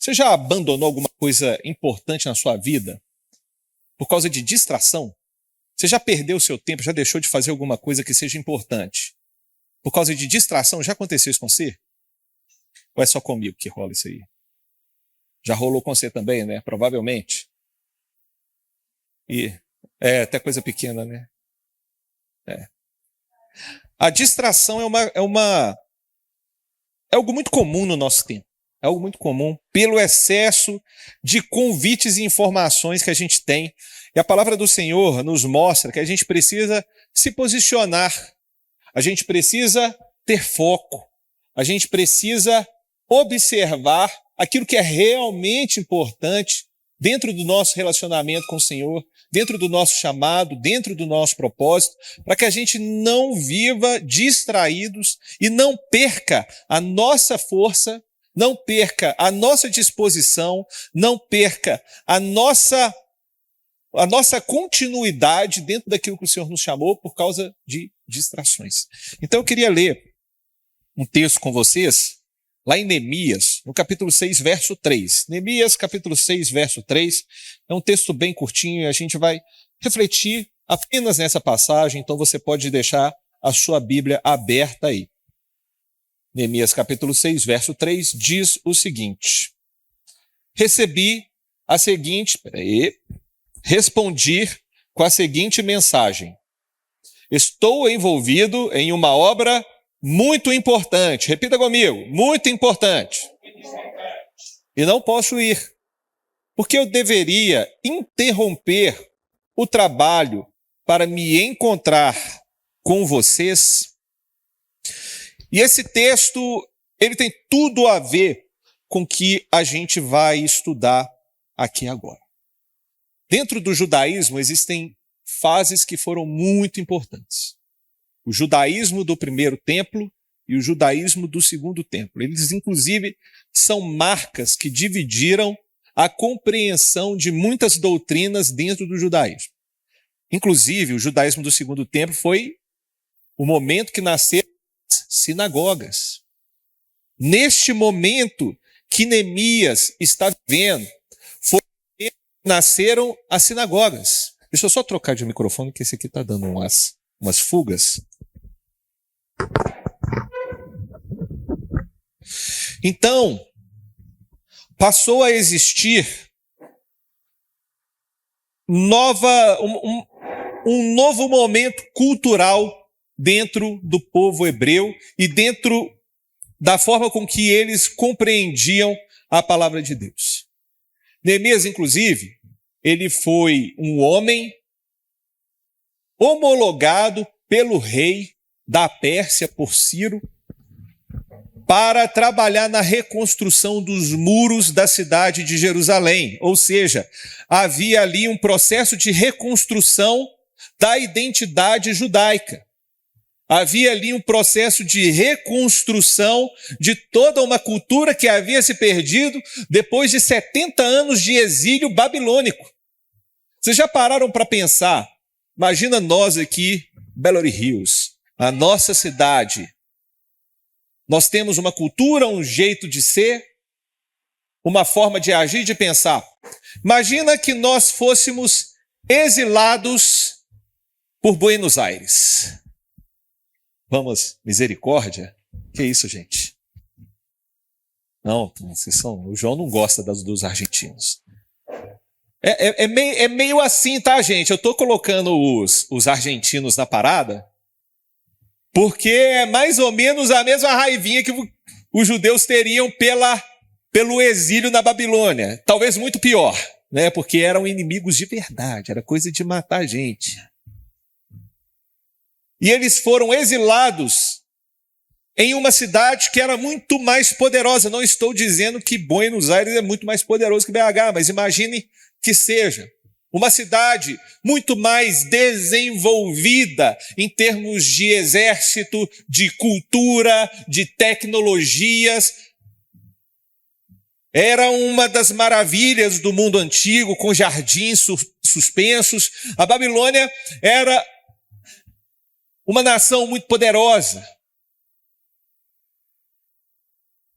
Você já abandonou alguma coisa importante na sua vida por causa de distração? Você já perdeu o seu tempo, já deixou de fazer alguma coisa que seja importante por causa de distração? Já aconteceu isso com você? Ou é só comigo que rola isso aí? Já rolou com você também, né? Provavelmente. E até coisa pequena, né? A distração é algo muito comum no nosso tempo. É algo muito comum pelo excesso de convites e informações que a gente tem. E a palavra do Senhor nos mostra que a gente precisa se posicionar. A gente precisa ter foco. A gente precisa observar aquilo que é realmente importante dentro do nosso relacionamento com o Senhor, dentro do nosso chamado, dentro do nosso propósito, para que a gente não viva distraídos e não perca a nossa força, não perca a nossa disposição, não perca a nossa continuidade dentro daquilo que o Senhor nos chamou por causa de distrações. Então eu queria ler um texto com vocês, lá em Neemias, no capítulo 6, verso 3. Neemias, capítulo 6, verso 3, é um texto bem curtinho e a gente vai refletir apenas nessa passagem, então você pode deixar a sua Bíblia aberta aí. Neemias, capítulo 6, verso 3, diz o seguinte: respondi com a seguinte mensagem: estou envolvido em uma obra muito importante. Repita comigo, muito importante. E não posso ir, porque eu deveria interromper o trabalho para me encontrar com vocês. E esse texto, ele tem tudo a ver com o que a gente vai estudar aqui agora. Dentro do judaísmo existem fases que foram muito importantes. O judaísmo do primeiro templo e o judaísmo do segundo templo. Eles, inclusive, são marcas que dividiram a compreensão de muitas doutrinas dentro do judaísmo. Inclusive, o judaísmo do segundo templo foi o momento que nasceram as sinagogas. Neste momento que Neemias está vivendo, foi que nasceram as sinagogas. Deixa eu só trocar de microfone, que esse aqui está dando umas fugas. Então, passou a existir um novo momento cultural dentro do povo hebreu e dentro da forma com que eles compreendiam a palavra de Deus. Neemias, inclusive, ele foi um homem homologado pelo rei da Pérsia, por Ciro, para trabalhar na reconstrução dos muros da cidade de Jerusalém. Ou seja, havia ali um processo de reconstrução da identidade judaica. Havia ali um processo de reconstrução de toda uma cultura que havia se perdido depois de 70 anos de exílio babilônico. Vocês já pararam para pensar? Imagina nós aqui, Beverly Hills, a nossa cidade. Nós temos uma cultura, um jeito de ser, uma forma de agir, de pensar. Imagina que nós fôssemos exilados por Buenos Aires. Vamos, misericórdia? Que isso, gente? Não, o João não gosta dos argentinos. É meio assim, tá, gente? Eu estou colocando os argentinos na parada, porque é mais ou menos a mesma raivinha que os judeus teriam pelo exílio na Babilônia. Talvez muito pior, né? Porque eram inimigos de verdade, era coisa de matar gente. E eles foram exilados em uma cidade que era muito mais poderosa. Não estou dizendo que Buenos Aires é muito mais poderoso que BH, mas imagine que seja uma cidade muito mais desenvolvida em termos de exército, de cultura, de tecnologias. Era uma das maravilhas do mundo antigo, com jardins suspensos. A Babilônia era uma nação muito poderosa.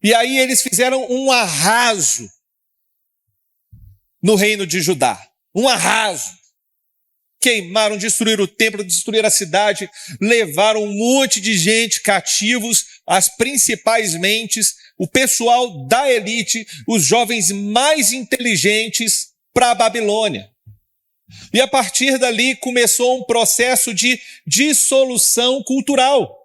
E aí eles fizeram um arraso no reino de Judá. Um arraso. Queimaram, destruíram o templo, destruíram a cidade, levaram um monte de gente cativos, as principais mentes, o pessoal da elite, os jovens mais inteligentes para a Babilônia. E a partir dali começou um processo de dissolução cultural.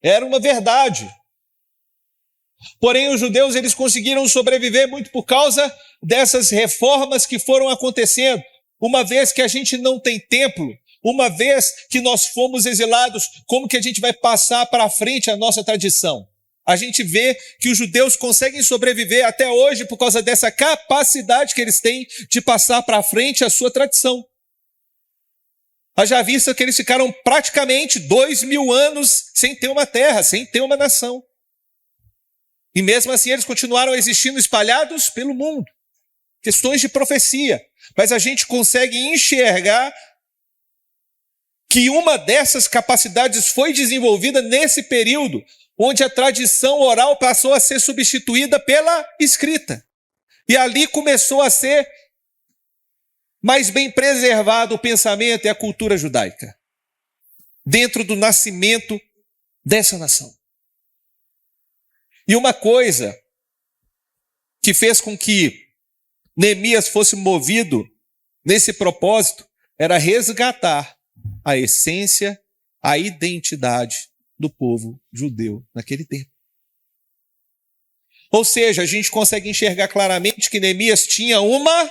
Era uma verdade. Porém, os judeus eles conseguiram sobreviver muito por causa dessas reformas que foram acontecendo. Uma vez que a gente não tem templo, uma vez que nós fomos exilados, como que a gente vai passar para frente a nossa tradição? A gente vê que os judeus conseguem sobreviver até hoje por causa dessa capacidade que eles têm de passar para frente a sua tradição. Haja vista que eles ficaram praticamente 2000 anos sem ter uma terra, sem ter uma nação. E mesmo assim eles continuaram existindo espalhados pelo mundo. Questões de profecia. Mas a gente consegue enxergar que uma dessas capacidades foi desenvolvida nesse período, onde a tradição oral passou a ser substituída pela escrita. E ali começou a ser mais bem preservado o pensamento e a cultura judaica, dentro do nascimento dessa nação. E uma coisa que fez com que Neemias fosse movido nesse propósito era resgatar a essência, a identidade do povo judeu naquele tempo. Ou seja, a gente consegue enxergar claramente que Neemias tinha uma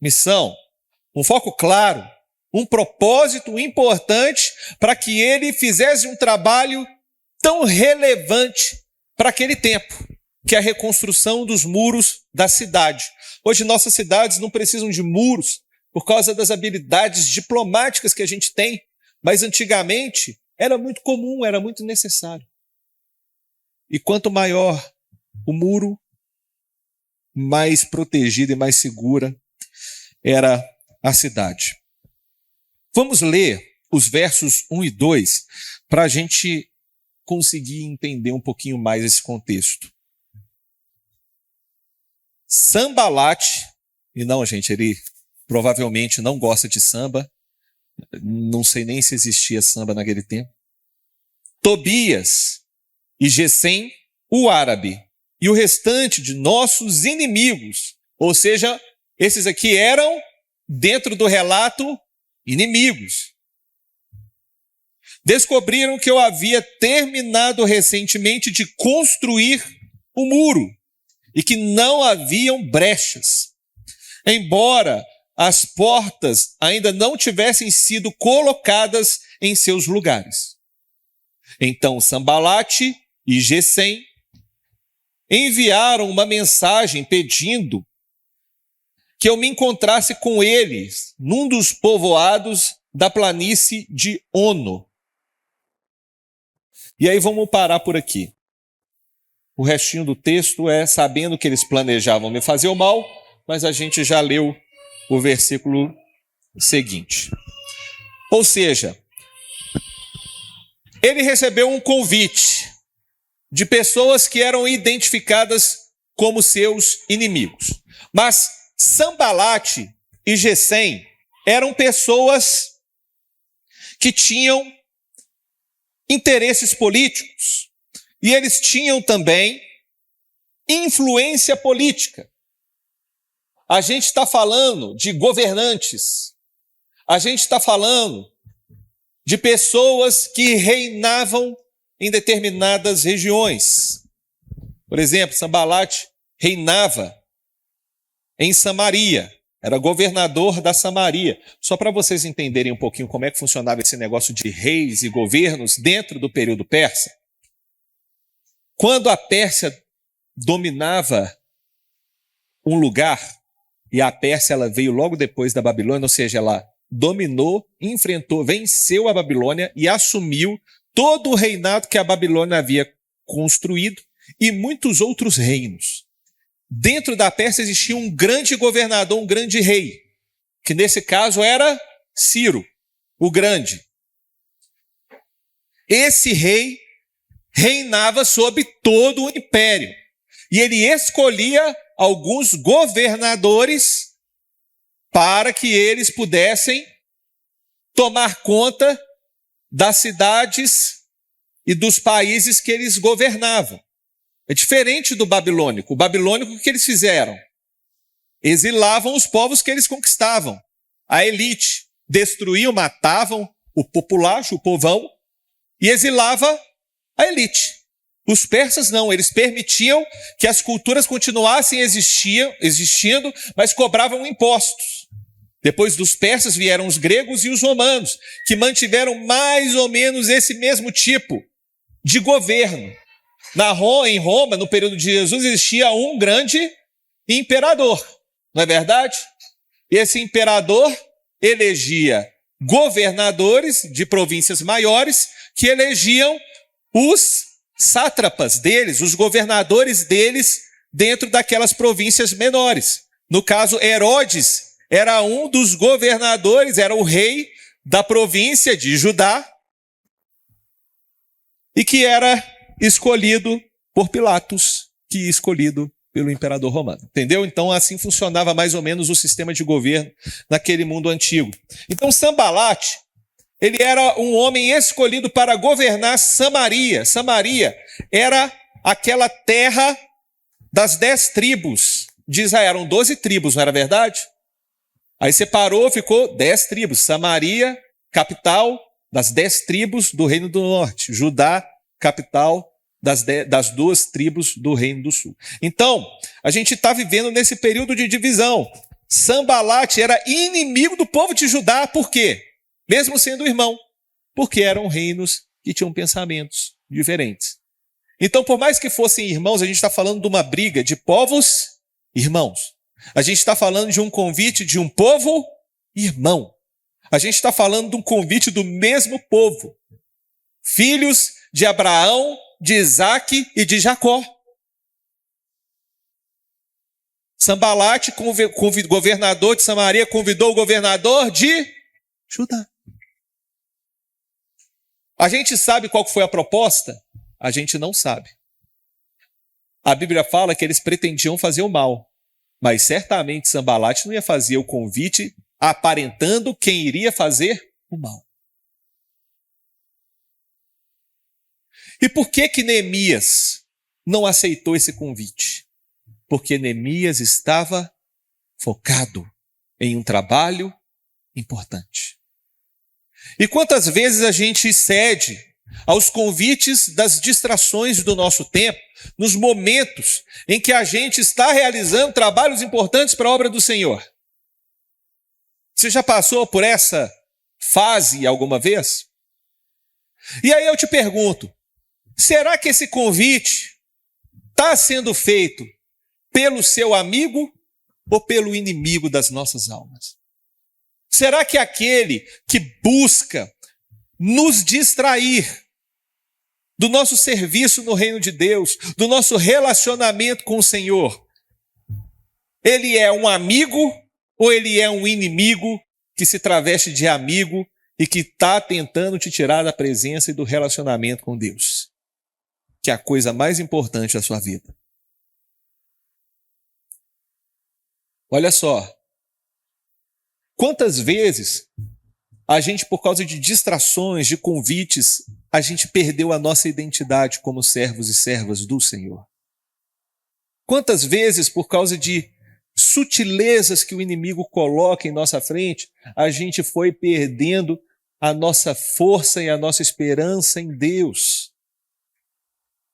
missão, um foco claro, um propósito importante para que ele fizesse um trabalho tão relevante para aquele tempo, que é a reconstrução dos muros da cidade. Hoje nossas cidades não precisam de muros por causa das habilidades diplomáticas que a gente tem, mas antigamente era muito comum, era muito necessário. E quanto maior o muro, mais protegida e mais segura era a cidade. Vamos ler os versos 1 e 2 para a gente conseguir entender um pouquinho mais esse contexto. Sanbalate, e não, gente, ele provavelmente não gosta de samba, não sei nem se existia samba naquele tempo. Tobias e Gesem, o árabe, e o restante de nossos inimigos, ou seja, esses aqui eram, dentro do relato, inimigos. Descobriram que eu havia terminado recentemente de construir o muro e que não haviam brechas, embora as portas ainda não tivessem sido colocadas em seus lugares. Então Sanbalate e Gesem enviaram uma mensagem pedindo que eu me encontrasse com eles num dos povoados da planície de Ono. E aí vamos parar por aqui. O restinho do texto é sabendo que eles planejavam me fazer o mal, mas a gente já leu o versículo seguinte. Ou seja, ele recebeu um convite de pessoas que eram identificadas como seus inimigos. Mas Sanbalate e Gesem eram pessoas que tinham interesses políticos e eles tinham também influência política. A gente está falando de governantes, a gente está falando de pessoas que reinavam em determinadas regiões. Por exemplo, Sanbalate reinava em Samaria, era governador da Samaria. Só para vocês entenderem um pouquinho como é que funcionava esse negócio de reis e governos dentro do período persa. Quando a Pérsia dominava um lugar, e a Pérsia ela veio logo depois da Babilônia, ou seja, ela dominou, enfrentou, venceu a Babilônia e assumiu todo o reinado que a Babilônia havia construído e muitos outros reinos. Dentro da Pérsia existia um grande governador, um grande rei, que nesse caso era Ciro, o Grande. Esse rei reinava sobre todo o império. E ele escolhia alguns governadores para que eles pudessem tomar conta das cidades e dos países que eles governavam. É diferente do babilônico. O babilônico, o que eles fizeram? Exilavam os povos que eles conquistavam. A elite destruíam, matavam o populacho, o povão, e exilava a elite. Os persas não, eles permitiam que as culturas continuassem existindo, mas cobravam impostos. Depois dos persas vieram os gregos e os romanos, que mantiveram mais ou menos esse mesmo tipo de governo. Em Roma, no período de Jesus, existia um grande imperador, não é verdade? Esse imperador elegia governadores de províncias maiores que elegiam os sátrapas deles, os governadores deles dentro daquelas províncias menores. No caso, Herodes era um dos governadores, era o rei da província de Judá e que era escolhido por Pilatos, que é escolhido pelo imperador romano. Entendeu? Então assim funcionava mais ou menos o sistema de governo naquele mundo antigo. Então Sambalate, ele era um homem escolhido para governar Samaria. Samaria era aquela terra das 10 tribos de Israel. Eram 12 tribos, não era verdade? Aí separou, ficou 10 tribos. Samaria, capital das 10 tribos do Reino do Norte. Judá, capital das 2 tribos do Reino do Sul. Então, a gente está vivendo nesse período de divisão. Sambalate era inimigo do povo de Judá. Por quê? Mesmo sendo irmão. Porque eram reinos que tinham pensamentos diferentes. Então, por mais que fossem irmãos, a gente está falando de uma briga de povos irmãos. A gente está falando de um convite de um povo irmão. A gente está falando de um convite do mesmo povo. Filhos de Abraão, de Isaque e de Jacó. Sambalate, governador de Samaria, convidou o governador de Judá. A gente sabe qual foi a proposta? A gente não sabe. A Bíblia fala que eles pretendiam fazer o mal, mas certamente Sambalate não ia fazer o convite aparentando quem iria fazer o mal. E por que Neemias não aceitou esse convite? Porque Neemias estava focado em um trabalho importante. E quantas vezes a gente cede aos convites das distrações do nosso tempo, nos momentos em que a gente está realizando trabalhos importantes para a obra do Senhor? Você já passou por essa fase alguma vez? E aí eu te pergunto, será que esse convite está sendo feito pelo seu amigo ou pelo inimigo das nossas almas? Será que aquele que busca nos distrair do nosso serviço no reino de Deus, do nosso relacionamento com o Senhor, ele é um amigo ou ele é um inimigo que se traveste de amigo e que está tentando te tirar da presença e do relacionamento com Deus, que é a coisa mais importante da sua vida? Olha só, quantas vezes a gente, por causa de distrações, de convites, a gente perdeu a nossa identidade como servos e servas do Senhor? Quantas vezes, por causa de sutilezas que o inimigo coloca em nossa frente, a gente foi perdendo a nossa força e a nossa esperança em Deus?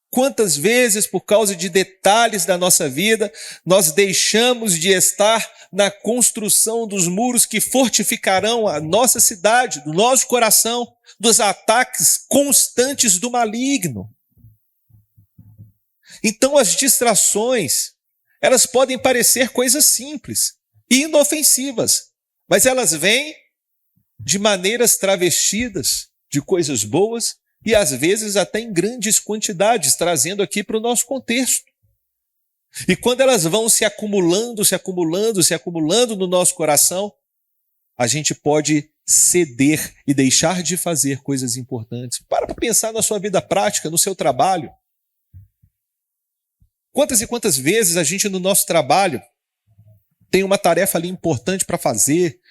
Quantas vezes, por causa de detalhes da nossa vida, nós deixamos de estar na construção dos muros que fortificarão a nossa cidade, do nosso coração, dos ataques constantes do maligno? Então as distrações, elas podem parecer coisas simples e inofensivas, mas elas vêm de maneiras travestidas de coisas boas e às vezes até em grandes quantidades, trazendo aqui para o nosso contexto. E quando elas vão se acumulando no nosso coração, a gente pode ceder e deixar de fazer coisas importantes. Para pensar na sua vida prática, no seu trabalho. Quantas e quantas vezes a gente no nosso trabalho tem uma tarefa ali importante para fazer,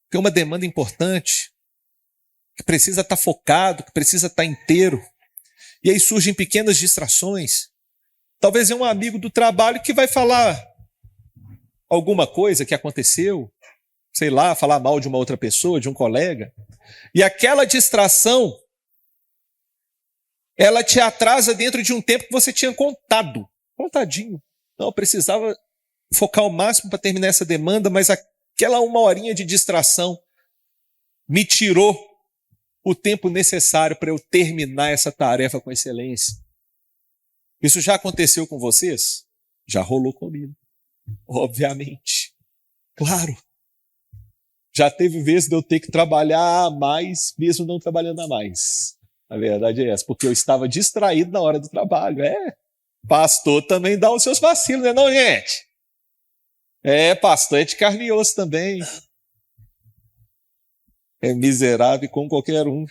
tem uma demanda importante, que precisa estar focado, que precisa estar inteiro. E aí surgem pequenas distrações. Talvez é um amigo do trabalho que vai falar alguma coisa que aconteceu, sei lá, falar mal de uma outra pessoa, de um colega. E aquela distração, ela te atrasa dentro de um tempo que você tinha contadinho. Não, eu precisava focar ao máximo para terminar essa demanda, mas aquela uma horinha de distração me tirou o tempo necessário para eu terminar essa tarefa com excelência. Isso já aconteceu com vocês? Já rolou comigo. Obviamente. Claro. Já teve vezes de eu ter que trabalhar a mais, mesmo não trabalhando a mais. A verdade é essa, porque eu estava distraído na hora do trabalho. Pastor também dá os seus vacilos, né não, gente? Pastor é de carne e osso também. É miserável como qualquer um.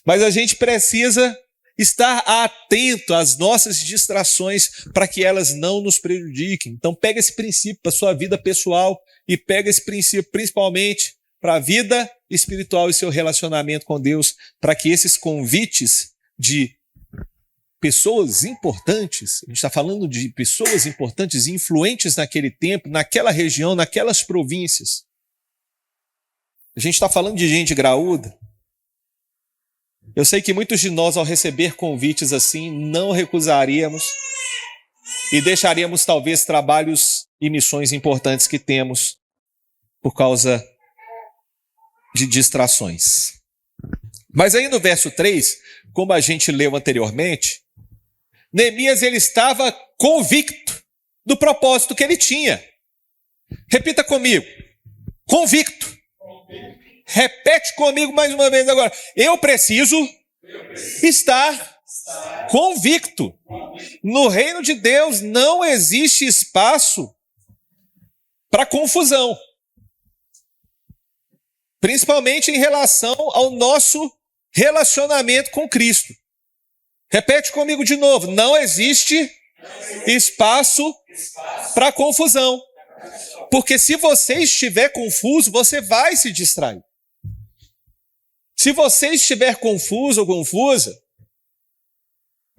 Mas a gente precisa estar atento às nossas distrações para que elas não nos prejudiquem. Então pega esse princípio para a sua vida pessoal e pega esse princípio principalmente para a vida espiritual e seu relacionamento com Deus, para que esses convites de pessoas importantes, a gente está falando de pessoas importantes e influentes naquele tempo, naquela região, naquelas províncias. A gente está falando de gente graúda. Eu sei que muitos de nós, ao receber convites assim, não recusaríamos e deixaríamos talvez trabalhos e missões importantes que temos por causa de distrações. Mas aí no verso 3, como a gente leu anteriormente, Neemias ele estava convicto do propósito que ele tinha. Repita comigo. Convicto. Repete comigo mais uma vez agora. Eu preciso estar convicto. No reino de Deus não existe espaço para confusão. Principalmente em relação ao nosso relacionamento com Cristo. Repete comigo de novo. Não existe espaço para confusão. Porque se você estiver confuso, você vai se distrair. Se você estiver confuso ou confusa,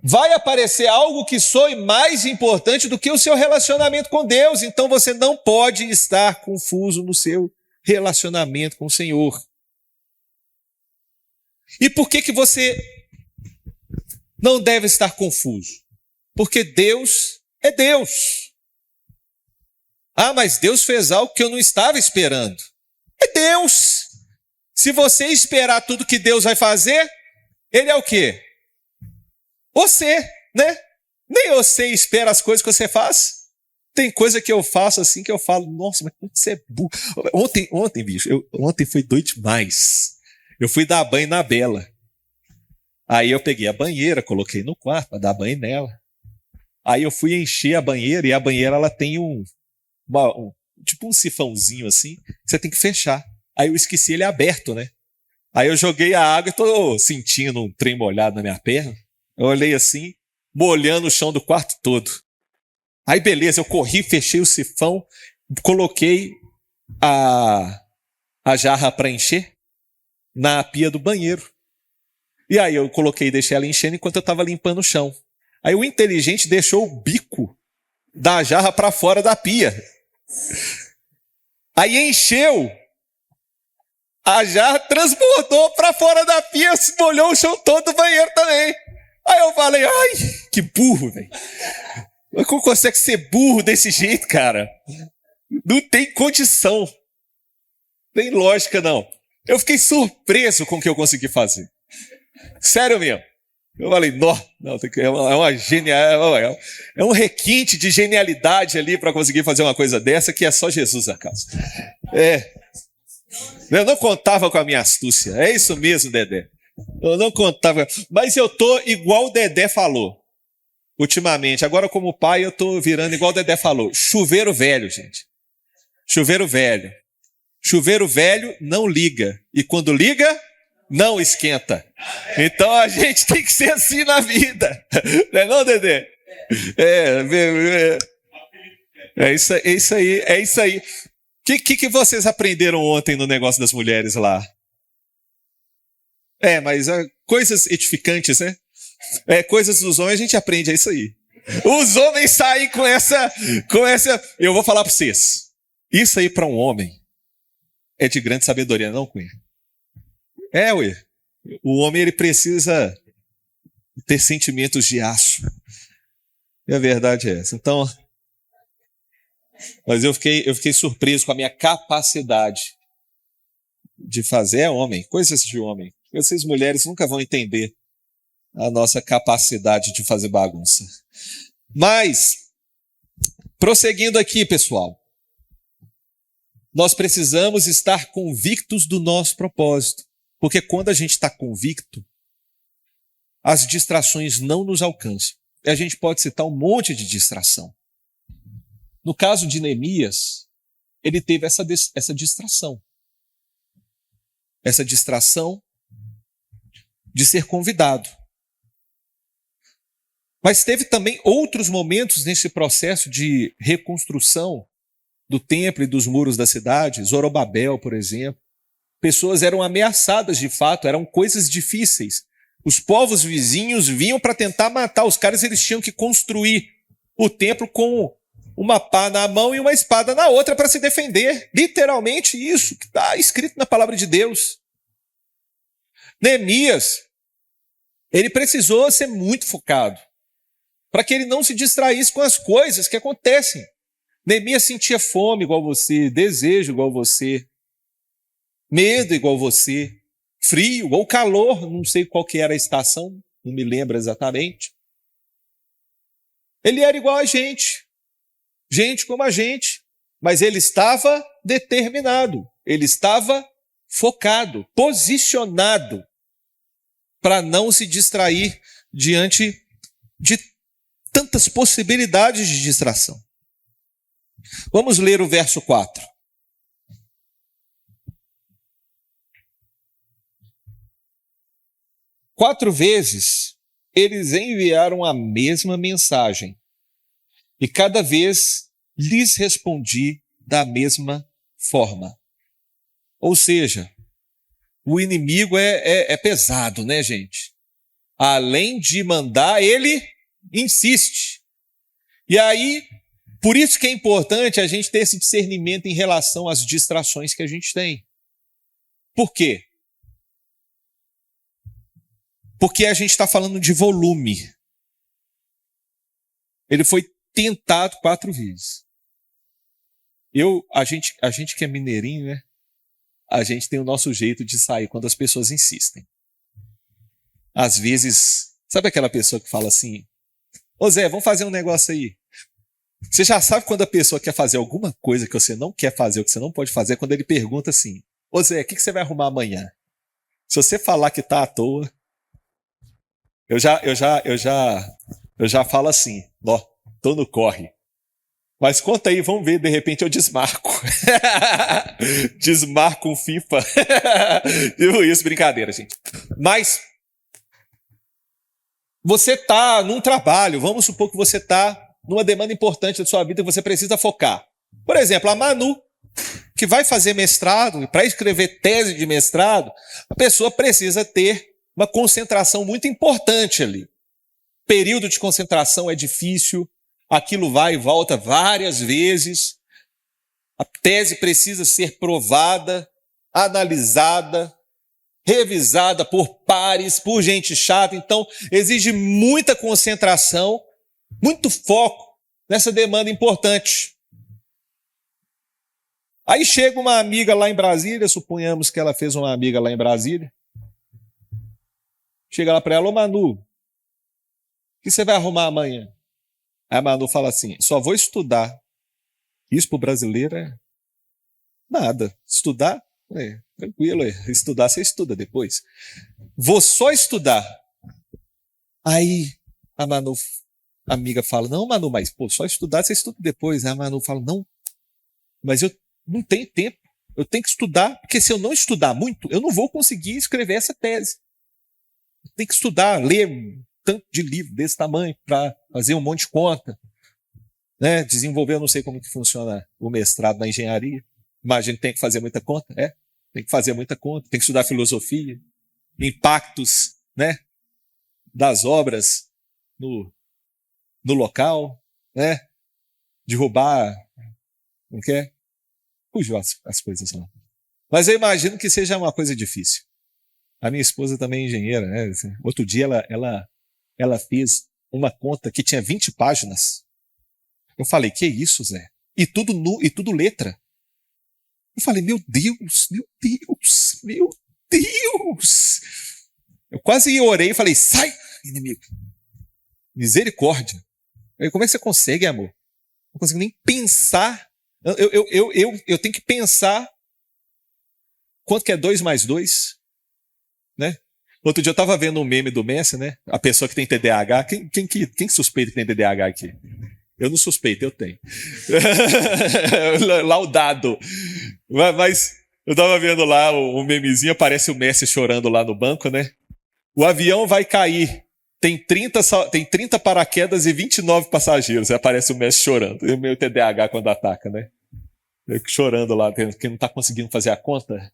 vai aparecer algo que soe mais importante do que o seu relacionamento com Deus. Então você não pode estar confuso no seu relacionamento com o Senhor. E por que você não deve estar confuso? Porque Deus é Deus. Mas Deus fez algo que eu não estava esperando. É Deus. Se você esperar tudo que Deus vai fazer, Ele é o quê? Você, né? Nem você espera as coisas que você faz. Tem coisa que eu faço assim que eu falo, nossa, mas como você é burro. Ontem, bicho, ontem foi doido demais. Eu fui dar banho na Bela. Aí eu peguei a banheira, coloquei no quarto para dar banho nela. Aí eu fui encher a banheira e a banheira ela tem tipo um sifãozinho assim, que você tem que fechar. Aí eu esqueci ele aberto, né? Aí eu joguei a água e tô sentindo um trem molhado na minha perna. Eu olhei assim, molhando o chão do quarto todo. Aí beleza, eu corri, fechei o sifão, coloquei a jarra para encher na pia do banheiro. E aí eu coloquei e deixei ela enchendo enquanto eu estava limpando o chão. Aí o inteligente deixou o bico da jarra para fora da pia. Aí encheu, a jarra transbordou para fora da pia, molhou o chão todo do banheiro também. Aí eu falei, ai, que burro, velho. Como consegue ser burro desse jeito, cara? Não tem condição. Não tem lógica, não. Eu fiquei surpreso com o que eu consegui fazer. Sério mesmo. Eu falei, é um requinte de genialidade ali para conseguir fazer uma coisa dessa que é só Jesus acaso. Eu não contava com a minha astúcia. É isso mesmo, Dedé. Eu não contava. Mas eu tô igual o Dedé falou. Ultimamente, agora como pai eu tô virando igual o Dedé falou. Chuveiro velho, gente. Chuveiro velho. Chuveiro velho não liga. E quando liga, não esquenta. Então a gente tem que ser assim na vida. Não é não, Dedé? É, é isso aí, é isso aí. O que vocês aprenderam ontem no negócio das mulheres lá? Mas coisas edificantes, né? Coisas dos homens a gente aprende, é isso aí. Os homens saem com essa. Eu vou falar para vocês. Isso aí para um homem é de grande sabedoria, não, Cunha? Ué. O homem ele precisa ter sentimentos de aço. E a verdade é essa. Então, mas eu fiquei surpreso com a minha capacidade de fazer. Homem, coisas de homem. Vocês mulheres nunca vão entender a nossa capacidade de fazer bagunça. Mas, prosseguindo aqui, pessoal, nós precisamos estar convictos do nosso propósito, porque quando a gente está convicto, as distrações não nos alcançam. E a gente pode citar um monte de distração. No caso de Neemias, ele teve essa distração. Essa distração de ser convidado. Mas teve também outros momentos nesse processo de reconstrução do templo e dos muros da cidade. Zorobabel, por exemplo. Pessoas eram ameaçadas de fato, eram coisas difíceis. Os povos vizinhos vinham para tentar matar os caras, eles tinham que construir o templo com uma pá na mão e uma espada na outra para se defender. Literalmente isso que está escrito na palavra de Deus. Neemias, ele precisou ser muito focado para que ele não se distraísse com as coisas que acontecem. Neemias sentia fome igual você, desejo igual você, medo igual você, frio ou calor, não sei qual que era a estação, não me lembro exatamente. Ele era igual a gente como a gente, mas ele estava determinado, ele estava focado, posicionado para não se distrair diante de tantas possibilidades de distração. Vamos ler o verso 4. Quatro vezes eles enviaram a mesma mensagem e cada vez lhes respondi da mesma forma. Ou seja, o inimigo é pesado, né, gente? Além de mandar, ele insiste. E aí, por isso que é importante a gente ter esse discernimento em relação às distrações que a gente tem. Por quê? Porque a gente está falando de volume. Ele foi tentado 4 vezes. A gente que é mineirinho, né? A gente tem o nosso jeito de sair quando as pessoas insistem. Às vezes, sabe aquela pessoa que fala assim, ô Zé, vamos fazer um negócio aí. Você já sabe quando a pessoa quer fazer alguma coisa que você não quer fazer, ou que você não pode fazer, quando ele pergunta assim, ô Zé, o que você vai arrumar amanhã? Se você falar que tá à toa, eu já falo assim, ó, tô no corre. Mas conta aí, vamos ver, de repente eu desmarco. Desmarco um FIFA. Isso, brincadeira, gente. Mas você está num trabalho, vamos supor que você está numa demanda importante da sua vida que você precisa focar. Por exemplo, a Manu, que vai fazer mestrado, e para escrever tese de mestrado, a pessoa precisa ter uma concentração muito importante ali. Período de concentração é difícil, aquilo vai e volta várias vezes, a tese precisa ser provada, analisada, revisada por pares, por gente chata, então exige muita concentração, muito foco nessa demanda importante. Aí chega uma amiga lá em Brasília, suponhamos que ela fez uma amiga lá em Brasília, chega lá para ela, ô Manu, o que você vai arrumar amanhã? Aí a Manu fala assim, só vou estudar. Isso pro brasileiro é nada. Estudar, tranquilo, estudar você estuda depois. Vou só estudar. Aí a amiga fala, não Manu, mas só estudar você estuda depois. Aí a Manu fala, não, mas eu não tenho tempo. Eu tenho que estudar, porque se eu não estudar muito, eu não vou conseguir escrever essa tese. Eu tenho que estudar, ler tanto de livro desse tamanho para fazer um monte de conta, né? Desenvolver, eu não sei como que funciona o mestrado na engenharia. Imagino que tem que fazer muita conta, tem que fazer muita conta, tem que estudar filosofia, impactos, né, das obras no local, né? Derrubar, não quer? Fugiu as coisas lá. Mas eu imagino que seja uma coisa difícil. A minha esposa também é engenheira, né? Outro dia ela fez uma conta que tinha 20 páginas. Eu falei, que isso, Zé? E tudo letra. Eu falei, meu Deus. Eu quase orei e falei, sai, inimigo. Misericórdia. Como é que você consegue, amor? Não consigo nem pensar. Eu tenho que pensar quanto que é 2 mais 2, né? Outro dia eu estava vendo um meme do Messi, né? A pessoa que tem TDAH. Quem suspeita que tem TDAH aqui? Eu não suspeito, eu tenho. Laudado. Mas eu estava vendo lá um memezinho, aparece o Messi chorando lá no banco, né? O avião vai cair. Tem 30 paraquedas e 29 passageiros. Aí aparece o Messi chorando. E o meu TDAH quando ataca, né? Eu chorando lá, que não está conseguindo fazer a conta.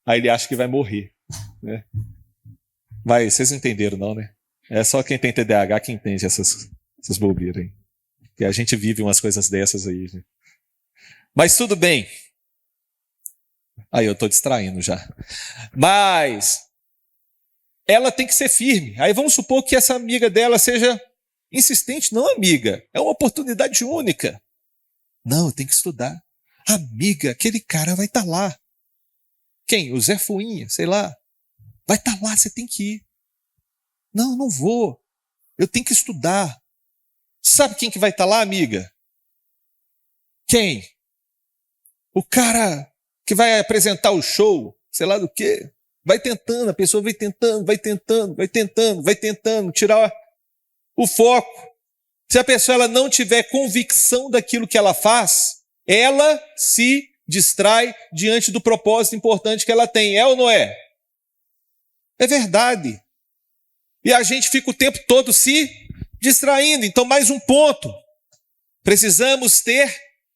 Aí ele acha que vai morrer, né? Mas vocês não entenderam não, né? É só quem tem TDAH que entende essas bobeiras aí. Que a gente vive umas coisas dessas aí. Né? Mas tudo bem. Aí eu estou distraindo já. Mas ela tem que ser firme. Aí vamos supor que essa amiga dela seja insistente. Não, amiga, é uma oportunidade única. Não, eu tenho que estudar. Amiga, aquele cara vai estar lá. Quem? O Zé Fuinha, sei lá. Vai estar lá, você tem que ir. Não, não vou. Eu tenho que estudar. Sabe quem que vai estar lá, amiga? Quem? O cara que vai apresentar o show, sei lá do quê. Vai tentando, a pessoa vai tentando tirar o foco. Se a pessoa ela não tiver convicção daquilo que ela faz, ela se distrai diante do propósito importante que ela tem. É ou não é? É verdade. E a gente fica o tempo todo se distraindo. Então, mais um ponto. Precisamos ter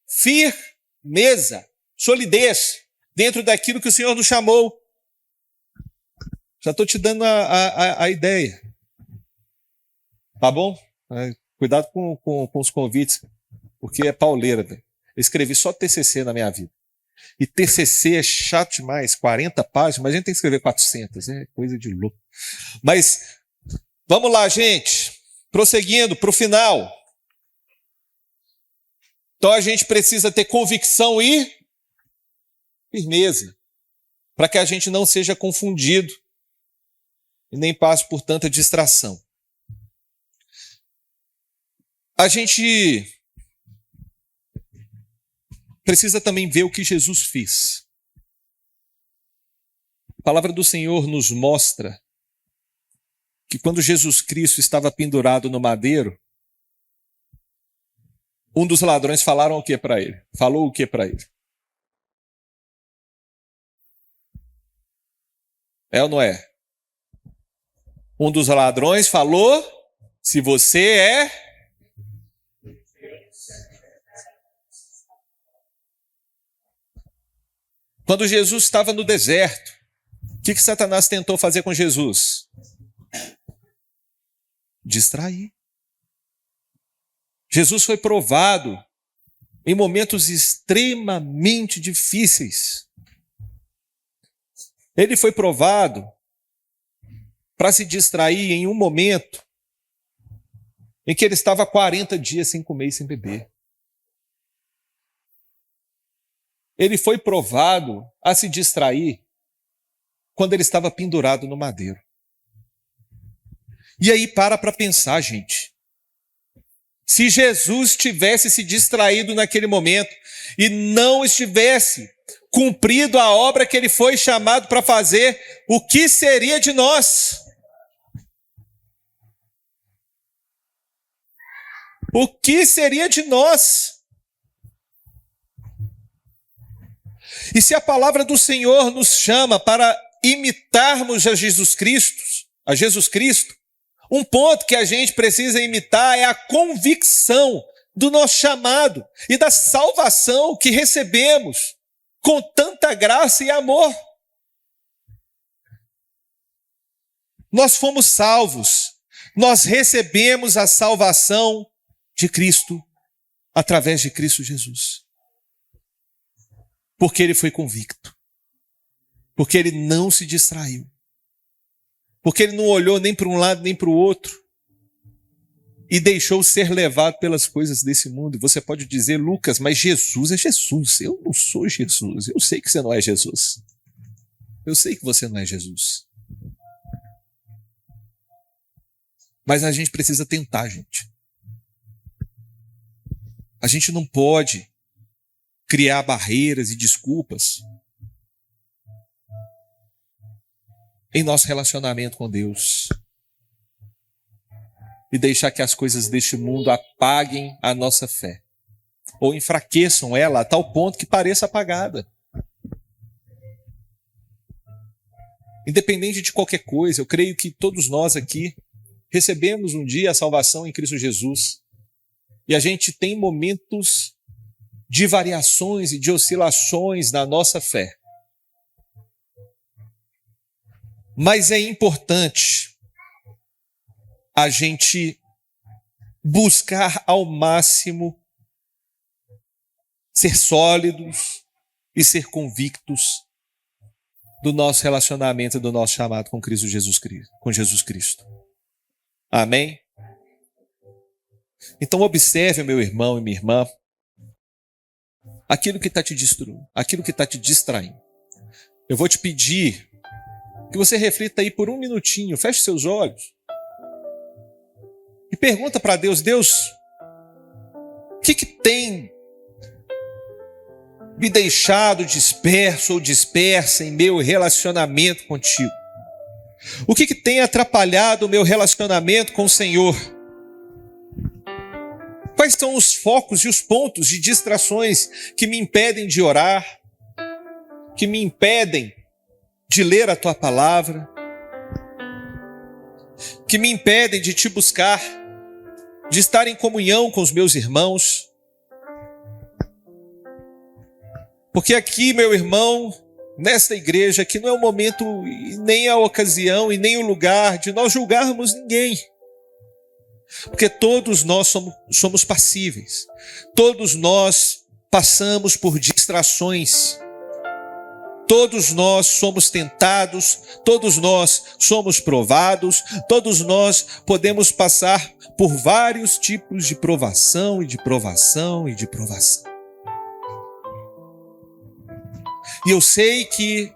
firmeza, solidez, dentro daquilo que o Senhor nos chamou. Já estou te dando a ideia. Tá bom? Cuidado com os convites, porque é pauleira. Véio. Eu escrevi só TCC na minha vida. E TCC é chato demais, 40 páginas, mas a gente tem que escrever 400, né? Coisa de louco. Mas, vamos lá, gente. Prosseguindo para o final. Então a gente precisa ter convicção e firmeza, para que a gente não seja confundido e nem passe por tanta distração. A gente precisa também ver o que Jesus fez. A palavra do Senhor nos mostra que quando Jesus Cristo estava pendurado no madeiro, um dos ladrões falaram o que para ele? Falou o que para ele? É ou não é? Um dos ladrões falou, se você é... Quando Jesus estava no deserto, o que Satanás tentou fazer com Jesus? Distrair. Jesus foi provado em momentos extremamente difíceis. Ele foi provado para se distrair em um momento em que ele estava 40 dias sem comer e sem beber. Ele foi provado a se distrair quando ele estava pendurado no madeiro. E aí para pensar, gente. Se Jesus tivesse se distraído naquele momento e não estivesse cumprido a obra que ele foi chamado para fazer, o que seria de nós? O que seria de nós? E se a palavra do Senhor nos chama para imitarmos a Jesus Cristo, Um ponto que a gente precisa imitar é a convicção do nosso chamado e da salvação que recebemos com tanta graça e amor. Nós fomos salvos, nós recebemos a salvação de Cristo através de Cristo Jesus. Porque ele foi convicto, porque ele não se distraiu, porque ele não olhou nem para um lado nem para o outro e deixou ser levado pelas coisas desse mundo. E você pode dizer, Lucas, mas Jesus é Jesus, eu não sou Jesus. Eu sei que você não é Jesus, eu sei que você não é Jesus. Mas a gente precisa tentar, gente. A gente não pode criar barreiras e desculpas em nosso relacionamento com Deus e deixar que as coisas deste mundo apaguem a nossa fé ou enfraqueçam ela a tal ponto que pareça apagada. Independente de qualquer coisa, eu creio que todos nós aqui recebemos um dia a salvação em Cristo Jesus e a gente tem momentos de variações e de oscilações na nossa fé. Mas é importante a gente buscar ao máximo ser sólidos e ser convictos do nosso relacionamento, do nosso chamado com Cristo Jesus Cristo, com Jesus Cristo. Amém? Então observe, meu irmão e minha irmã, aquilo que está te destruindo, aquilo que está te distraindo. Eu vou te pedir que você reflita aí por um minutinho, feche seus olhos e pergunta para Deus, Deus, o que tem me deixado disperso ou dispersa em meu relacionamento contigo? O que tem atrapalhado o meu relacionamento com o Senhor? Quais são os focos e os pontos de distrações que me impedem de orar, que me impedem de ler a tua palavra, que me impedem de te buscar, de estar em comunhão com os meus irmãos? Porque aqui, meu irmão, nesta igreja, aqui não é o momento, nem a ocasião e nem o lugar de nós julgarmos ninguém. Porque todos nós somos passíveis. Todos nós passamos por distrações. Todos nós somos tentados. Todos nós somos provados. Todos nós podemos passar por vários tipos de provação e de provação e de provação. E eu sei que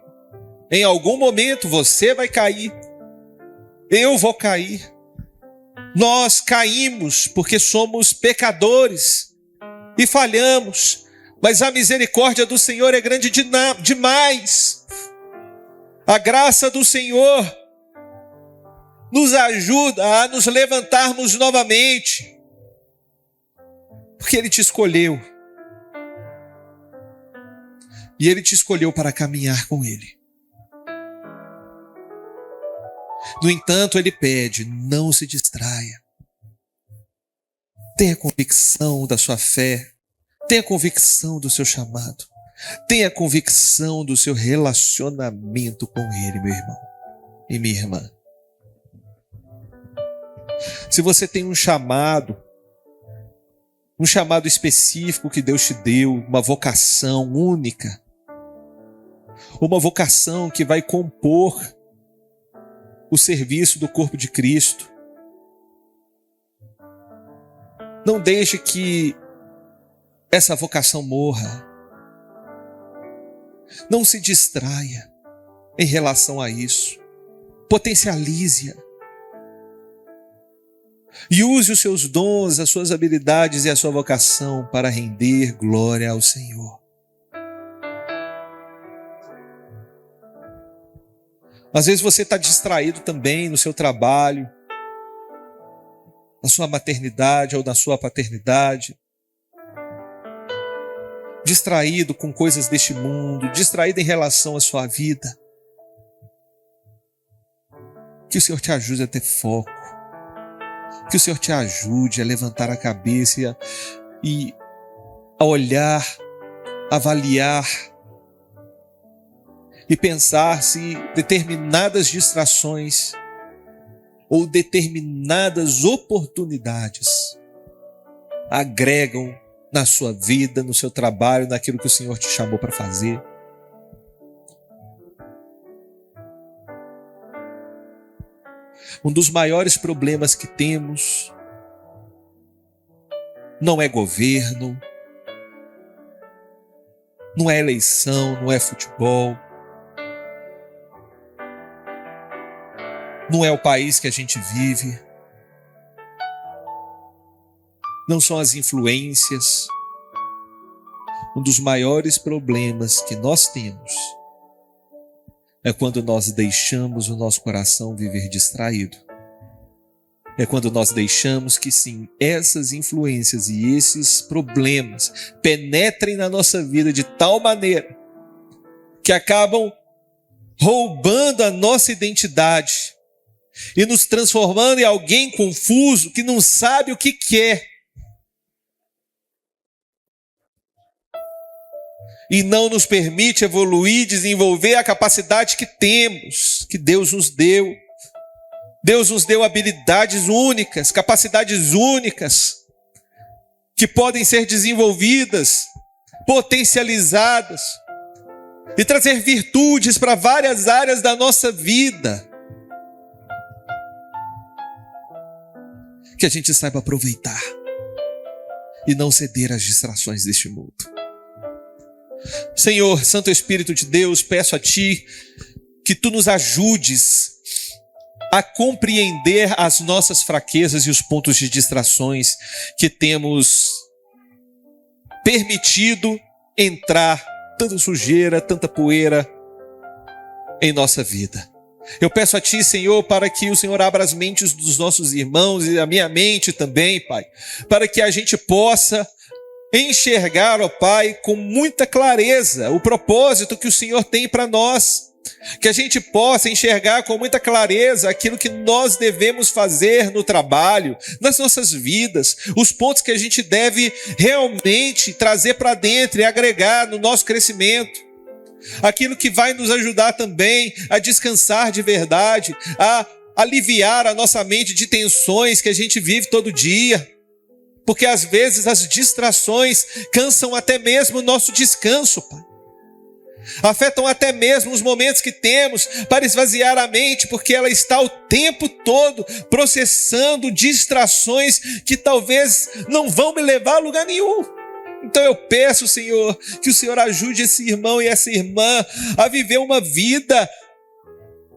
em algum momento você vai cair. Eu vou cair. Nós caímos porque somos pecadores e falhamos, mas a misericórdia do Senhor é grande demais. A graça do Senhor nos ajuda a nos levantarmos novamente, porque Ele te escolheu. E Ele te escolheu para caminhar com Ele. No entanto, Ele pede, não se distraia. Tenha convicção da sua fé. Tenha convicção do seu chamado. Tenha convicção do seu relacionamento com Ele, meu irmão e minha irmã. Se você tem um chamado específico que Deus te deu, uma vocação única, uma vocação que vai compor o serviço do corpo de Cristo. Não deixe que essa vocação morra. Não se distraia em relação a isso. Potencialize-a. E use os seus dons, as suas habilidades e a sua vocação para render glória ao Senhor. Às vezes você está distraído também no seu trabalho, na sua maternidade ou na sua paternidade. Distraído com coisas deste mundo, distraído em relação à sua vida. Que o Senhor te ajude a ter foco, Que o Senhor te ajude a levantar a cabeça e a olhar, avaliar e pensar se determinadas distrações ou determinadas oportunidades agregam na sua vida, no seu trabalho, naquilo que o Senhor te chamou para fazer. Um dos maiores problemas que temos não é governo, não é eleição, não é futebol, não é o país que a gente vive, não são as influências. Um dos maiores problemas que nós temos é quando nós deixamos o nosso coração viver distraído. É quando nós deixamos que sim, essas influências e esses problemas penetrem na nossa vida de tal maneira que acabam roubando a nossa identidade e nos transformando em alguém confuso que não sabe o que quer. E não nos permite evoluir, desenvolver a capacidade que temos, que Deus nos deu. Deus nos deu habilidades únicas, capacidades únicas, que podem ser desenvolvidas, potencializadas e trazer virtudes para várias áreas da nossa vida. Que a gente saiba aproveitar e não ceder às distrações deste mundo. Senhor, Santo Espírito de Deus, peço a Ti que Tu nos ajudes a compreender as nossas fraquezas e os pontos de distrações que temos permitido entrar tanta sujeira, tanta poeira em nossa vida. Eu peço a Ti, Senhor, para que o Senhor abra as mentes dos nossos irmãos e a minha mente também, Pai, para que a gente possa enxergar, ó Pai, com muita clareza o propósito que o Senhor tem para nós. Que a gente possa enxergar com muita clareza aquilo que nós devemos fazer no trabalho, nas nossas vidas, os pontos que a gente deve realmente trazer para dentro e agregar no nosso crescimento. Aquilo que vai nos ajudar também a descansar de verdade, a aliviar a nossa mente de tensões que a gente vive todo dia. Porque às vezes as distrações cansam até mesmo o nosso descanso, Pai. Afetam até mesmo os momentos que temos para esvaziar a mente, porque ela está o tempo todo processando distrações que talvez não vão me levar a lugar nenhum. Então eu peço, Senhor, que o Senhor ajude esse irmão e essa irmã a viver uma vida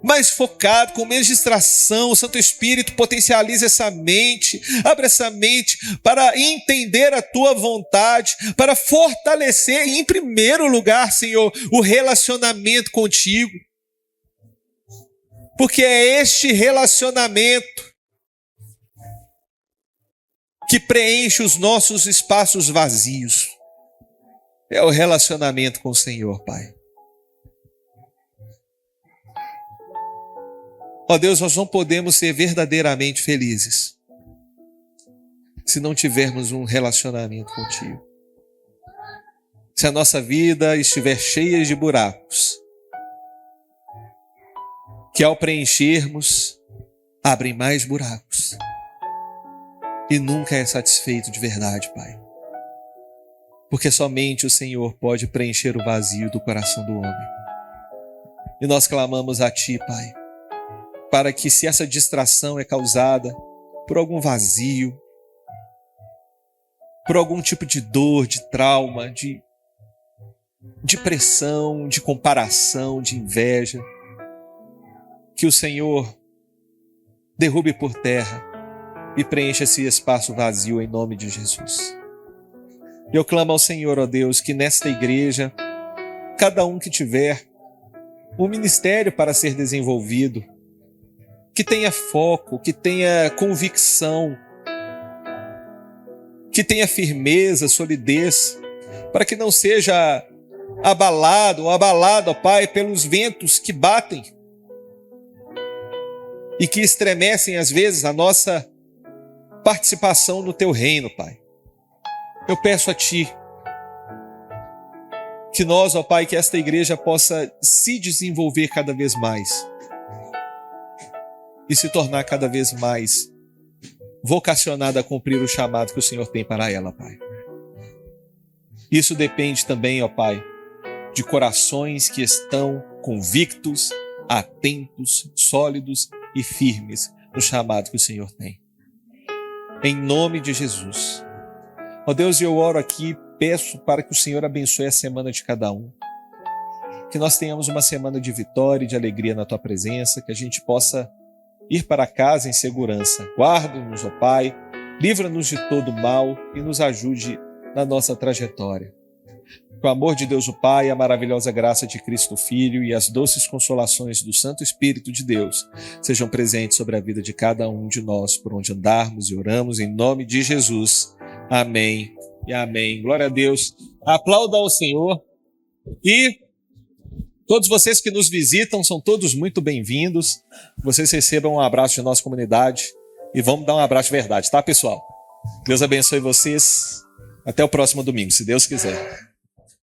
mais focado, com menos distração. O Santo Espírito potencializa essa mente, abre essa mente para entender a Tua vontade, para fortalecer em primeiro lugar, Senhor, o relacionamento contigo. Porque é este relacionamento que preenche os nossos espaços vazios. É o relacionamento com o Senhor, Pai. Ó Deus, nós não podemos ser verdadeiramente felizes se não tivermos um relacionamento contigo. Se a nossa vida estiver cheia de buracos, que ao preenchermos, abrem mais buracos. E nunca é satisfeito de verdade, Pai. Porque somente o Senhor pode preencher o vazio do coração do homem. E nós clamamos a Ti, Pai, para que, se essa distração é causada por algum vazio, por algum tipo de dor, de trauma, de pressão, de comparação, de inveja, que o Senhor derrube por terra e preencha esse espaço vazio em nome de Jesus. Eu clamo ao Senhor, ó Deus, que nesta igreja, cada um que tiver um ministério para ser desenvolvido, que tenha foco, que tenha convicção, que tenha firmeza, solidez, para que não seja abalado, ó Pai, pelos ventos que batem e que estremecem às vezes a nossa participação no teu reino, Pai. Eu peço a Ti que nós, ó Pai, que esta igreja possa se desenvolver cada vez mais e se tornar cada vez mais vocacionada a cumprir o chamado que o Senhor tem para ela, Pai. Isso depende também, ó Pai, de corações que estão convictos, atentos, sólidos e firmes no chamado que o Senhor tem. Em nome de Jesus. Ó Deus, eu oro aqui, peço para que o Senhor abençoe a semana de cada um. Que nós tenhamos uma semana de vitória e de alegria na Tua presença, que a gente possa ir para casa em segurança. Guarda-nos, ó Pai, livra-nos de todo mal e nos ajude na nossa trajetória. Com o amor de Deus o Pai, a maravilhosa graça de Cristo Filho e as doces consolações do Santo Espírito de Deus sejam presentes sobre a vida de cada um de nós, por onde andarmos e oramos, em nome de Jesus. Amém e amém. Glória a Deus. Aplauda ao Senhor. E todos vocês que nos visitam são todos muito bem-vindos. Vocês recebam um abraço de nossa comunidade e vamos dar um abraço de verdade, tá, pessoal? Deus abençoe vocês. Até o próximo domingo, se Deus quiser.